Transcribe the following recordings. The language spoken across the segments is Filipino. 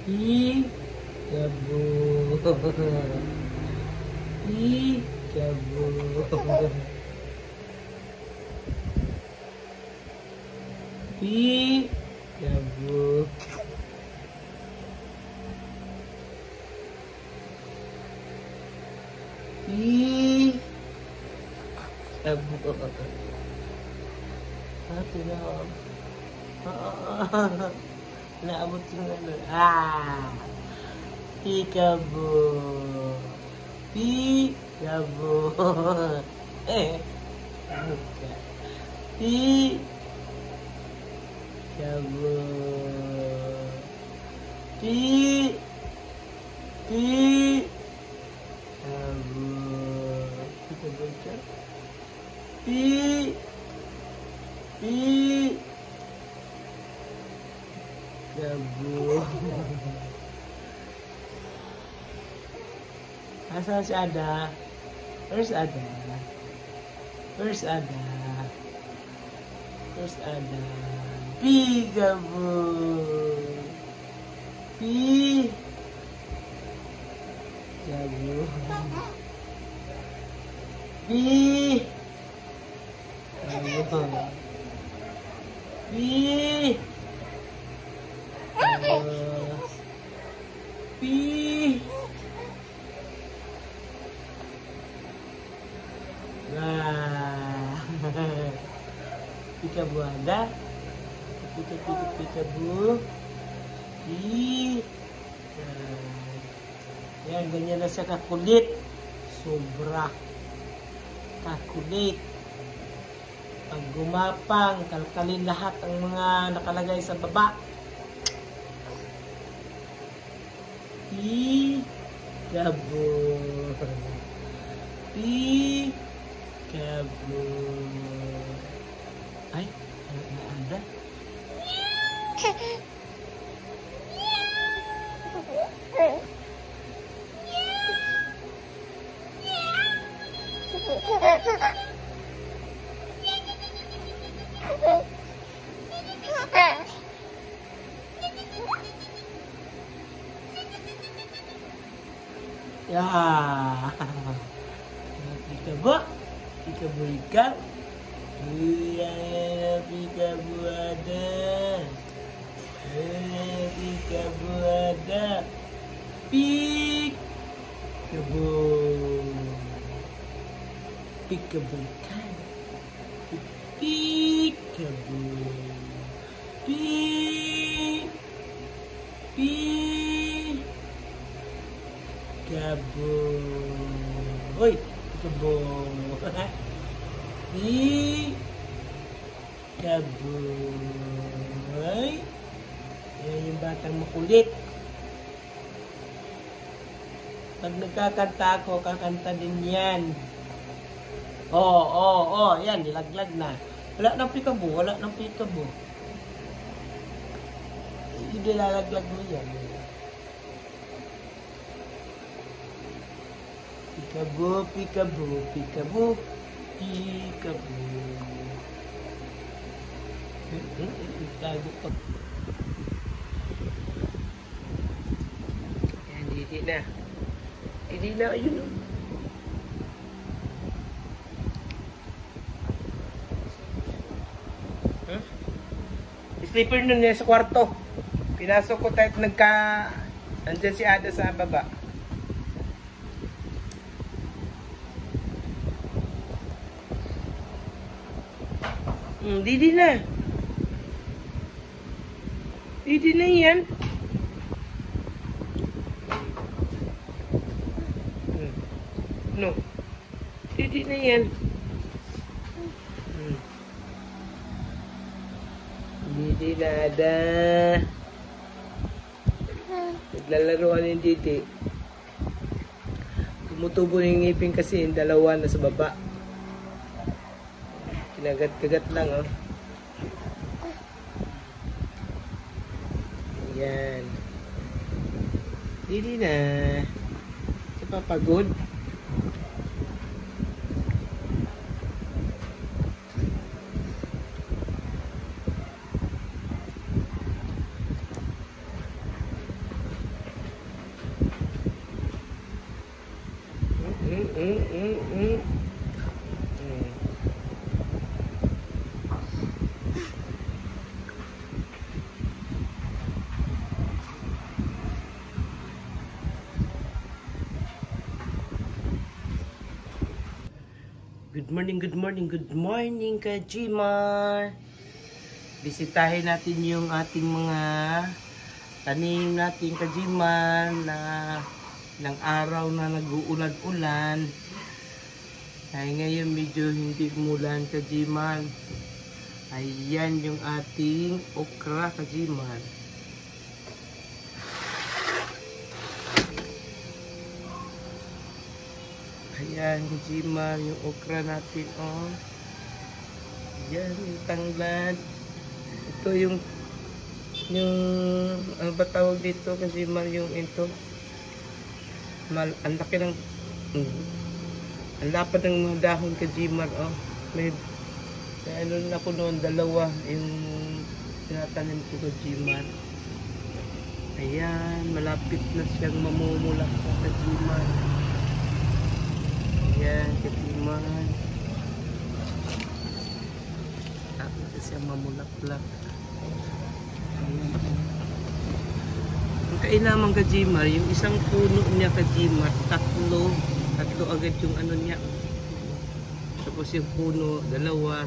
Peekaboo. Peekaboo. Peekaboo. Peekaboo. Tinawag. Naabot yung ano. Peekaboo. Peekaboo. Peekaboo. Peekaboo siya. Peekaboo. Asa si Ada? Where's Ada? Where's Ada? Where's Ada? Peekaboo. Peekaboo. Peekaboo. Peekaboo ada. Peekaboo. Yan, ganyan na siya kakulit. Sobra kakulit. Pag gumapang, kalkalin lahat ang mga nakalagay sa baba. Peekaboo. Peekaboo. Ay, ano ada? Ya, Peekaboo, Peekaboo ikaw. Peekaboo ada. Peekaboo ada. Peekaboo. Peekaboo ikaw. Peekaboo. Peekaboo. Hoy, Peekaboo. Peekaboo. Ay, yan yung batang makulit. Pag nagkakanta ako, kakanta din yan. Yan, nilaglag na. Wala nang Peekaboo, wala nang Peekaboo. Hindi lalaglag mo yan. Peekaboo, Peekaboo, Peekaboo, Peekaboo. Tago pa. Yan, hindi na. Hindi na, ayun o. Sleeper nun niya sa kwarto. Pinasok ko tayo nandyan si Ada sa baba. Didi na. Didi na yan. No. Didi na yan. Didi na Ada. Naglalaroan yung Didi. Tumutubo yung ngipin kasi yung dalawa na sa baba. Kinagat-kagat lang, oh. Yan. Didi na. Di pa pagod? Good morning ka Gmar. Bisitahin natin yung ating mga tanim natin ka Gmar na ng araw na nag-uulan-ulan. Ay ngayon medyo hindi umulan ka Gmar. Ayan yung ating okra ka Gmar. Ayan, Gmar, yung okra natin, oh. Ayan, yung tanglad. Ito yung ano ba tawag dito, Gmar, yung ito. Ang laki ng, ang lapad ng mga dahon, Gmar, oh. May ano na ako noon, dalawa, yung tinatanim ko, Gmar. Ayan, malapit na siyang mamumulak sa Gmar. Ayan, katiman. Tapos na siya mamulak-lak. Ayan. Ang kailangan ka Gmar, yung isang puno niya ka Gmar, tatlo agad yung ano niya. Tapos yung puno, dalawa.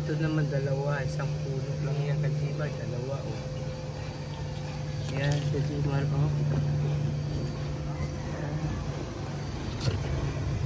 Ito naman dalawa, isang puno lang yan ka Gmar, dalawa, oh. Ayan, ka Gmar, oh.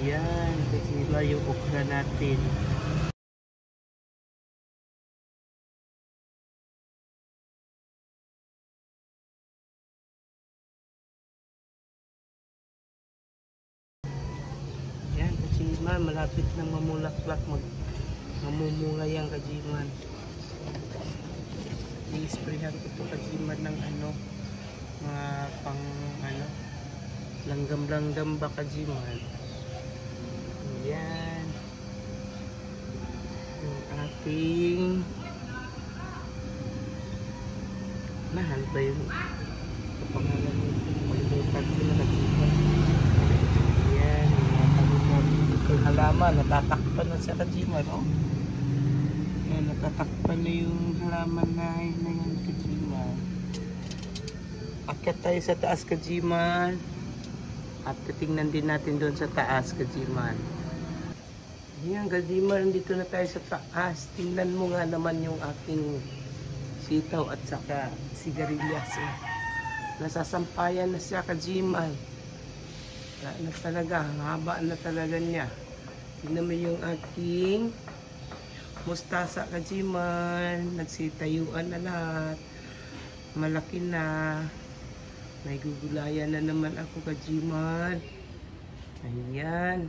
Yan, kasi ba yung okra natin. Yan, kasi ba malapit na mamulaklak, mamumunga yan kajiman. I-sprayhan ko ito kajiman ng ano, mga pang ano, langgam-langgam ba kajiman. Yan yung ating mahal ba yung pangalan nito, malimutan ko na nakita. Yan yung halaman, natatakpan na sa Kajimar, oh. Yan, natatakpan na yung halaman na yan Kajimar. Akyat tayo sa taas Kajimar at titingnan din natin doon sa taas Kajimar. Ayan, Gmar, dito na tayo sa taas. Tingnan mo nga naman yung aking sitaw at saka sigarilyas. Nasasampayan na siya, Gmar. Na talaga, haba na talaga niya. Tingnan mo yung aking mustasa, Gmar. Nagsitayuan na lahat. Malaki na. May gugulayan na naman ako, Gmar. Ayan.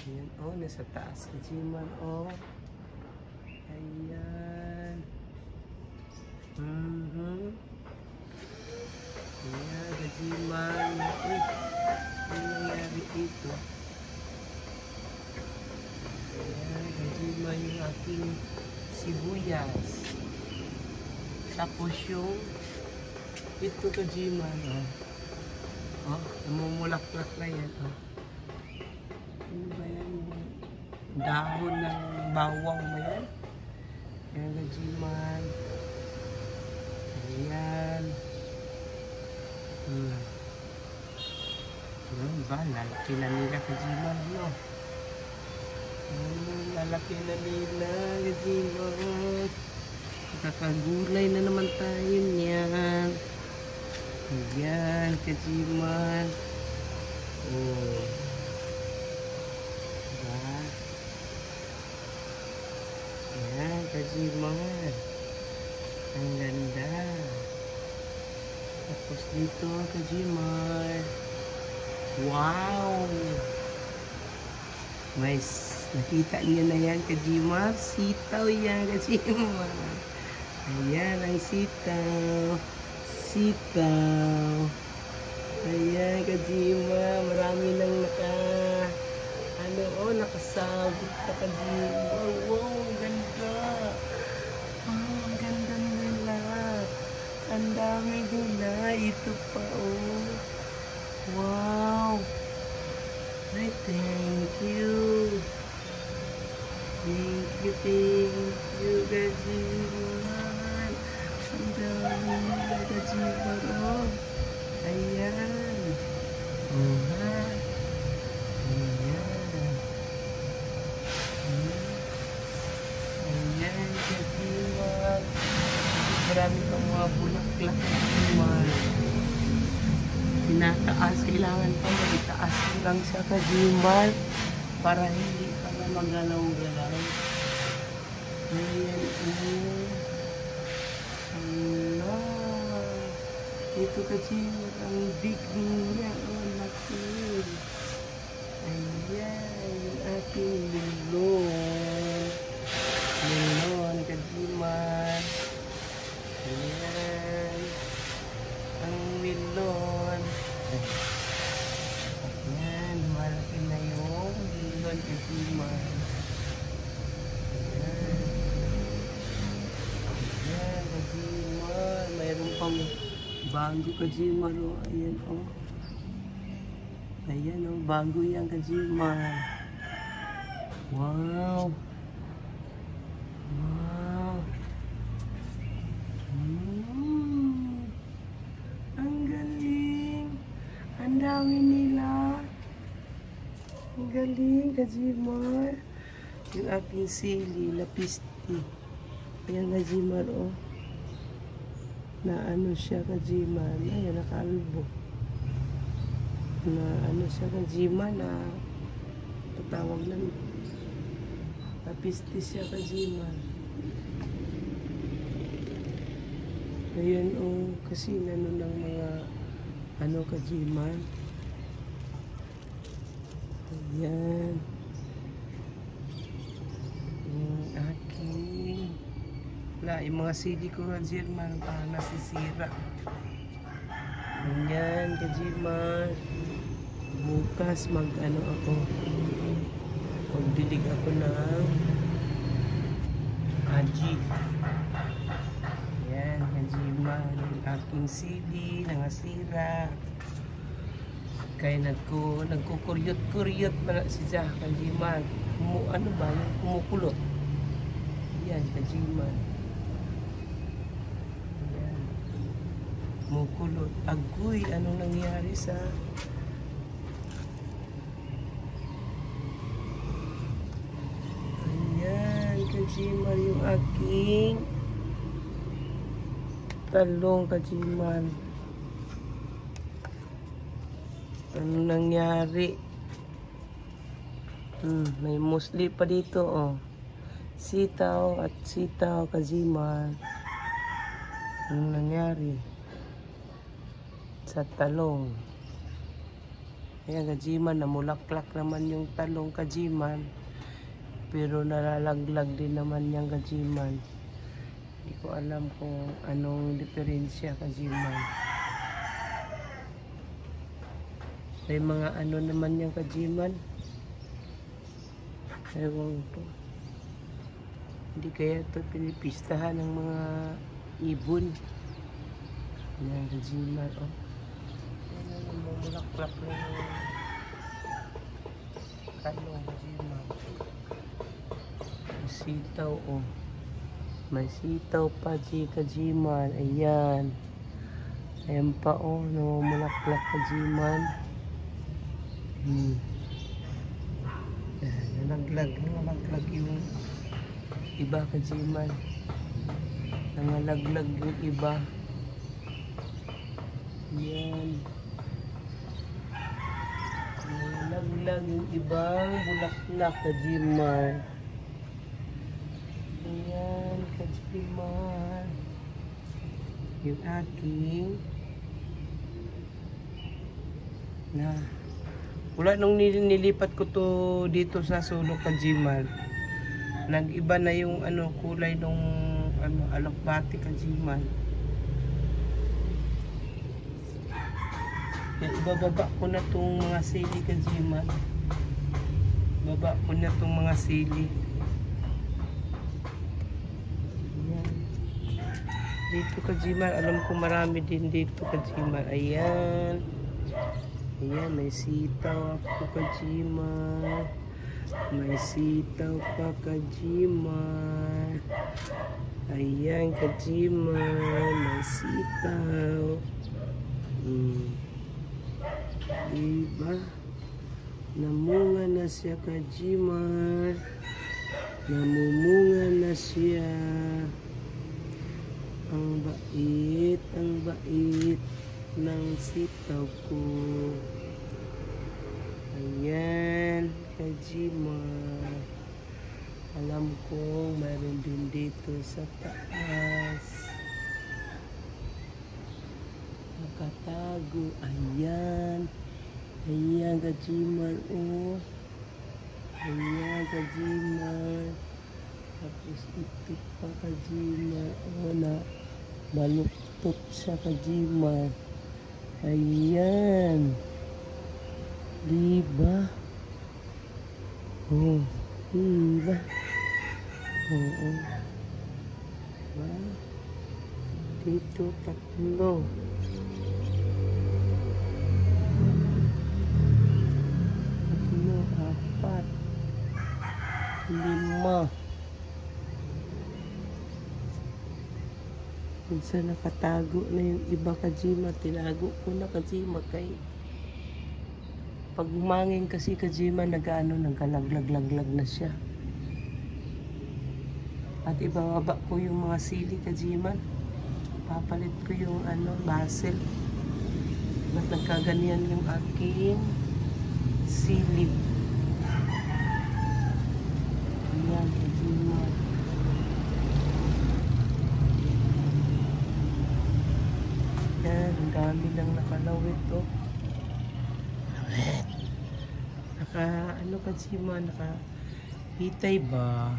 Ayan, oh, nasa taas Gmar, oh. Ayan. Ayan, Gmar. Uy, ano nangyari dito? Ayan, Gmar, yung aking sibuyas. Tapos yung ito Gmar, oh. Oh, namumulak-lak na yan, oh. Ano ba yan? Dahon ng bawang ba yan? Ayan, Gmar. Ayan. Ayan ba? Lalaki na nila, Gmar, no? Lalaki na nila, Gmar. Kakagulay na naman tayo niyan. Ayan, Gmar. Oh. Ayan, Gmar. Ang ganda. Tapos dito, Gmar. Wow! May nakita niyo na yan, Gmar. Sitaw yan, Gmar. Ayan, ang sitaw. Sitaw. Ayan, Gmar. Marami nang nakasabot na Gmar. Wow, ang ganda. Oh, ang ganda nila. Ang dami nila. Ito pa, oh. Wow. Ay, thank you. Thank you, Gmar. Ang dami nila, Gmar, oh. Ayan. bulaklak Kajimar. Tinataas, kailangan pa magitaas lang siya Kajimar para hindi ka na magalaw-galaw. Ayan, Allah. Ito Kajimar, ang big niya, laki. Ayan, yung ating milon. Milon Kajimar. Ayan, ang milon. Ayan, malaki na yung milon Kajimar. Ayan, Kajimar. Mayroon pang bago Kajimar, oh. Ayan, oh. Ayan, oh. Bago yan Kajimar. Wow. Wow. Ang galing. Ang dami nila. Ang galing Kajimar. Yung aking sili, lapisti. Ayan Kajimar, oh. Na ano siya Kajimar. Ayan, nakalbo. Na ano siya Kajimar, na tatawag lang. Lapisti siya Kajimar. Ayan, oh. Kasi nano ng mga ano Kajimar. Ayan. Yung aking wala, yung mga sili ko Kajimar parang nasisira. Ayan Kajimar. Bukas mag ano ako, magdilig ako ng aji. Ayan Kajimar, yung aking sili nangasira. Kaya nagkukuryot-kuryot pala siya Kajimar. Ano ba yung kumukulot? Ayan Kajimar. Ayan, kumukulot. Agoy, anong nangyari sa Kajimar, yung aking talong Kajimar. Anong nangyari? May musli pa dito, oh. Sitaw at sitaw Kajimar. Anong nangyari sa talong? Ayan Kajimar, namulaklak naman yung talong Kajimar. Pero nalalaglag din naman yung Kajimar. Hindi ko alam kung anong diferensya Kajimar. May mga ano naman yung Kajimar. Ewan po. Hindi kaya ito pinipistahan ng mga ibon. Yan Kajimar, oh. Yan ang mamulaklak na yung talong Kajimar. Sitaw, oh. May sitaw pa Kajimar. Ayan. Ayan pa, oh. Namulaklak Kajimar. Nalaglag yung iba Kajimar. Nangalaglag yung iba. Ayan. Nangalaglag yung ibang bulaklak Kajimar. Ayan, Kajimar. Yung aking na wala nung nilipat ko to dito sa sulok Kajimar. Nag-iba na yung ano kulay nung ano alokbati Kajimar. Kaya ibababa ko na tong mga sili Kajimar. Baba ko na tong mga sili. Dito Kajimar, alam ko marami din dito Kajimar. Ayan. Ayan, may sitaw ako Kajimar. May sitaw pa Kajimar. Ayan Kajimar, may sitaw. Diba? Namunga na siya Kajimar. Namumunga na siya. Ang bait ng sitaw ko. Ayan, Kajimar. Alam kong mayroon din dito sa taas. Nakatago. Ayan. Ayan, Kajimar. Oh. Ayan, Kajimar. Tapos ito pa, Kajimar. Oh, na baluktot siya, Kajimar. Ayan. Diba? Oh, diba? Oo. Diba? Dito, tatlo. Tatlo, apat. 5. Minsan nakatago na yung iba, Kajima. Tinago ko na, Kajima, kay pag umangin kasi, Kajima, nagkalaglag-laglag na siya. At ibababa ko yung mga sili, Kajima. Papalit ko yung basil. At nagkaganyan yung aking sili. Ayan, Kajima. Yan, ang dami lang nakalawit, oh. Kajima, hitay ba?